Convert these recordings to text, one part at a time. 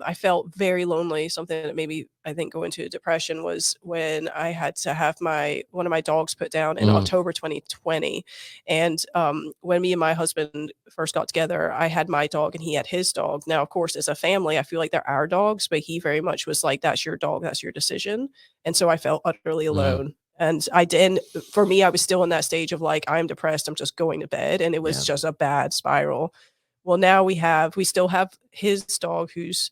I felt very lonely. Something that made me, I think, go into depression was when I had to have one of my dogs put down in October 2020. And when me and my husband first got together, I had my dog and he had his dog. Now, of course, as a family, I feel like they're our dogs, but he very much was like, that's your dog, that's your decision. And so I felt utterly alone. And for me, I was still in that stage of like, I'm depressed, I'm just going to bed. And it was just a bad spiral. Well, now we still have his dog, who's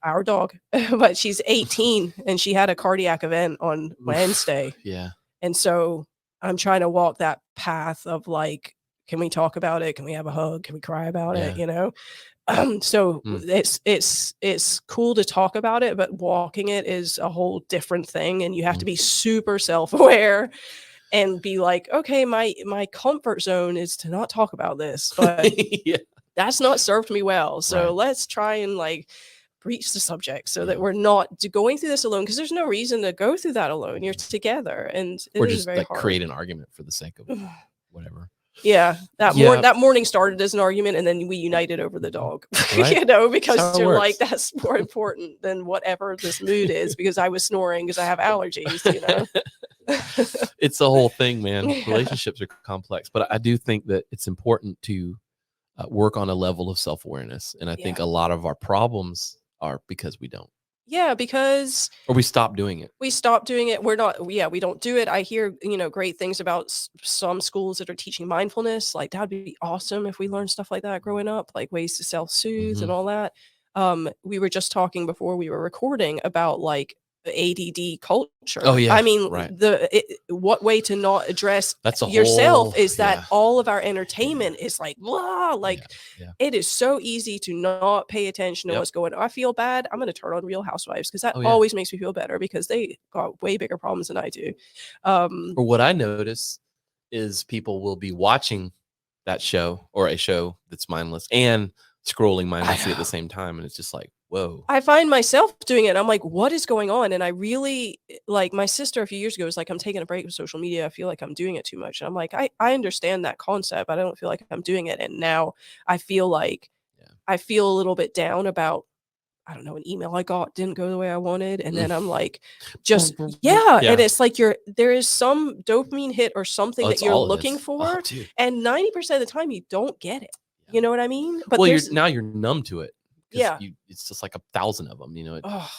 our dog, but she's 18 and she had a cardiac event on Wednesday. Yeah. And so I'm trying to walk that path of like, can we talk about it? Can we have a hug? Can we cry about it? You know? So it's cool to talk about it, but walking it is a whole different thing. And you have to be super self-aware and be like, okay, my comfort zone is to not talk about this, but that's not served me well. So let's try and like breach the subject so that we're not going through this alone, because there's no reason to go through that alone. You're together, and it is just very like hard. Create an argument for the sake of whatever. Yeah, that morning started as an argument, and then we united over the dog. You know, because you're like, that's more important than whatever this mood is, because I was snoring because I have allergies. You know, it's the whole thing, man. Relationships are complex, but I do think that it's important to work on a level of self-awareness, and I think a lot of our problems are because we don't. Yeah, because or we stop doing it. We don't do it. I hear, great things about some schools that are teaching mindfulness. Like, that'd be awesome if we learned stuff like that growing up, like ways to self-soothe and all that. We were just talking before we were recording about like ADD culture. Oh yeah. I mean, what way to not address yourself is that all of our entertainment is like, blah, like it is so easy to not pay attention to what's going on. I feel bad, I'm going to turn on Real Housewives, because that always makes me feel better, because they got way bigger problems than I do. Or what I notice is people will be watching that show or a show that's mindless and scrolling mindlessly at the same time, and it's just like, whoa. I find myself doing it. I'm like, what is going on? And I really, like, my sister a few years ago was like, I'm taking a break from social media. I feel like I'm doing it too much. And I'm like, I understand that concept, but I don't feel like I'm doing it. And now I feel like I feel a little bit down about, I don't know, an email I got didn't go the way I wanted. And then I'm like, and it's like there is some dopamine hit or something that you're looking for. And 90% of the time you don't get it. You know what I mean? But now you're numb to it. It's just like 1,000 of them,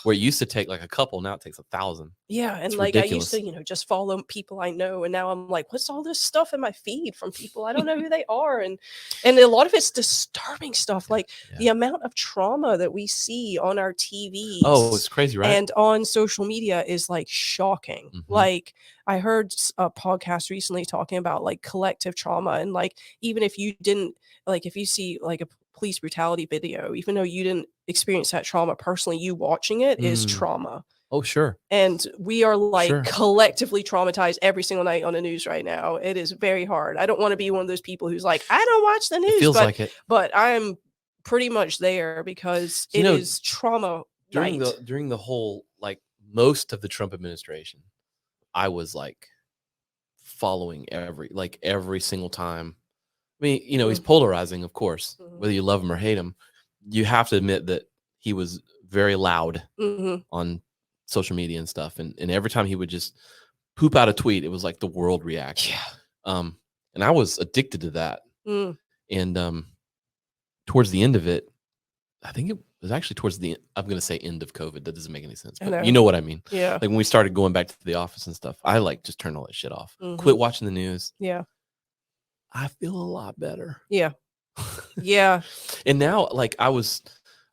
where it used to take like a couple, now it takes 1,000. Yeah. And like ridiculous. I used to, just follow people I know. And now I'm like, what's all this stuff in my feed from people I don't know who they are? And a lot of it's disturbing stuff, like the amount of trauma that we see on our TVs. Oh, it's crazy, right? And on social media is like shocking. Like, I heard a podcast recently talking about like collective trauma, and like, even if you didn't, like, if you see like a police brutality video, even though you didn't experience that trauma personally, you watching it is trauma. Oh, sure. And we are like collectively traumatized every single night on the news right now. It is very hard. I don't want to be one of those people who's like, I don't watch the news. It feels like it. But I'm pretty much there, because it is trauma. During the whole, like, most of the Trump administration, I was like following every single time. I mean, he's polarizing, of course, whether you love him or hate him. You have to admit that he was very loud on social media and stuff. And every time he would just poop out a tweet, it was like the world reaction. Yeah. And I was addicted to that. And towards the end of it, I think it was actually towards the, I'm going to say end of COVID. That doesn't make any sense, but you know what I mean? Yeah. Like when we started going back to the office and stuff, I like just turned all that shit off. Quit watching the news. Yeah. I feel a lot better. Yeah. Yeah. And now, like, I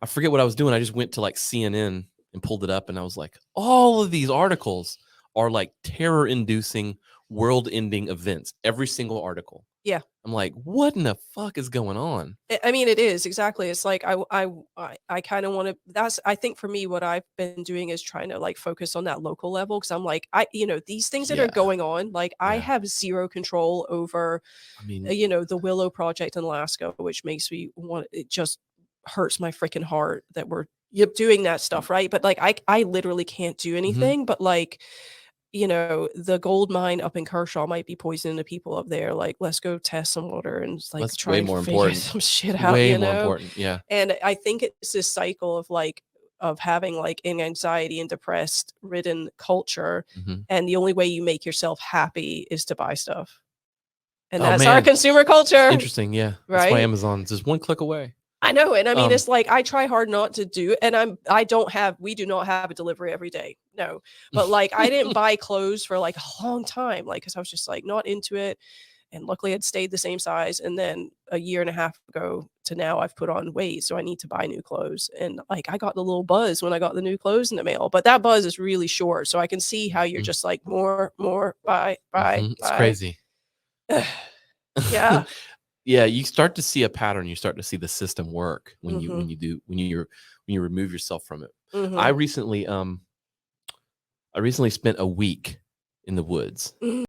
forget what I was doing. I just went to like CNN and pulled it up, and I was like, all of these articles are like terror-inducing, world-ending events. Every single article. Yeah. I'm like, what in the fuck is going on? I mean, it is exactly. It's like I kind of want to. I think for me, what I've been doing is trying to like focus on that local level, because I'm like, these things that are going on, like I have zero control over. I mean, the Willow Project in Alaska, which makes me want. It just hurts my freaking heart that we're doing that stuff, right? But like, I literally can't do anything. But like, the gold mine up in Kershaw might be poisoning the people up there. Like, let's go test some water and like that's try way more figure important. some shit out. Way more important, yeah. And I think it's this cycle of like, of having like an anxiety and depressed ridden culture, Mhm. and the only way you make yourself happy is to buy stuff. And Oh, that's our man. consumer It's culture, interesting, yeah. That's why right? Amazon's just one click away. I know, and I mean, Um it's like I try hard not to do, and we do not have a delivery every day, no. But like I didn't buy clothes for like a long time, like because I was just like not into it, and luckily it stayed the same size. And then a year and a half ago to now, I've put on weight, so I need to buy new clothes. And like I got the little buzz when I got the new clothes in the mail, but that buzz is really short, so I can see how you're Mhm, just like more, buy, it's buy. crazy. Yeah. Yeah, you start to see a pattern, you start to see the system work when you Mhm. when you remove yourself from it. I Mhm. recently, um I recently spent a week in the woods. Mhm.